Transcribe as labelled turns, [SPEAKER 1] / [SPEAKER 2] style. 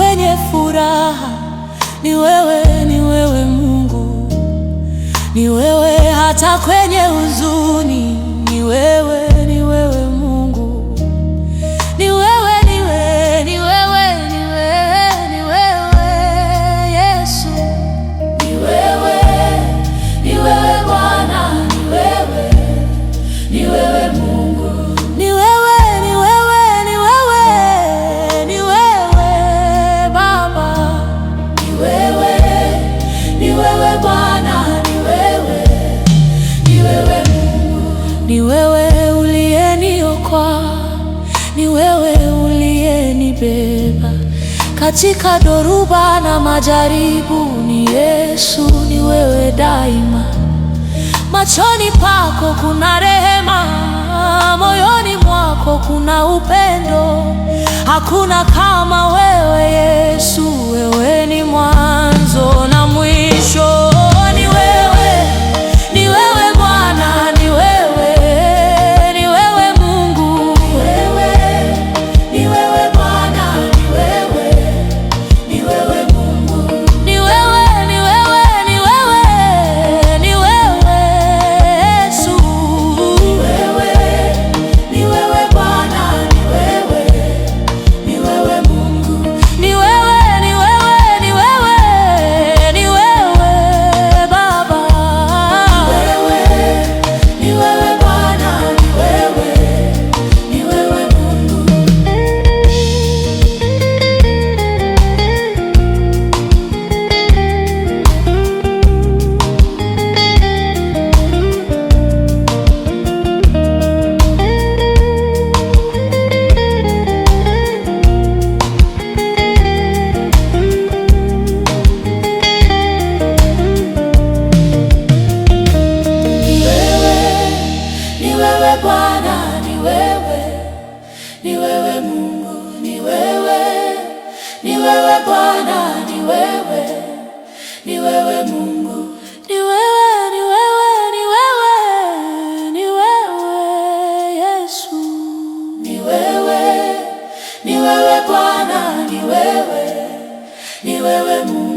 [SPEAKER 1] kwenye furaha, ni wewe, ni wewe Mungu, ni wewe hata kwenye huzuni, ni wewe, ni wewe Mungu, ni wewe, ni wewe, ni wewe, ni wewe, ni wewe Yesu, ni wewe, ni wewe Bwana, ni wewe, ni wewe Mungu, ni wewe, ni wewe, ni wewe, ni wewe Baba, ni wewe, ni wewe Bwana, ni wewe, ni wewe Mungu, ni wewe uliyeniokoa, ni wewe uliyenibeba katika dhoruba na majaribu, ni Yesu, ni wewe daima. Machoni pako kuna rehema, moyoni mwako kuna upendo. Hakuna kama wewe Yesu, wewe ni mwanzo na mwisho. Ni wewe, ni wewe Bwana, ni wewe, ni wewe Mungu, ni wewe, ni wewe Bwana, ni wewe, ni wewe Mungu, ni wewe, ni wewe, ni wewe, ni wewe Yesu, ni wewe, ni wewe Bwana, ni wewe, ni wewe Mungu, ni wewe, ni wewe, ni wewe, ni wewe Baba, ni wewe, ni wewe Bwana, ni wewe, ni wewe Mungu. Ni wewe Bwana, ni wewe, ni wewe Mungu, ni wewe, ni wewe Bwana, ni wewe, ni wewe Mungu, ni wewe, ni wewe, ni wewe, ni wewe Yesu, ni wewe, ni wewe Bwana, ni wewe, ni wewe Mungu.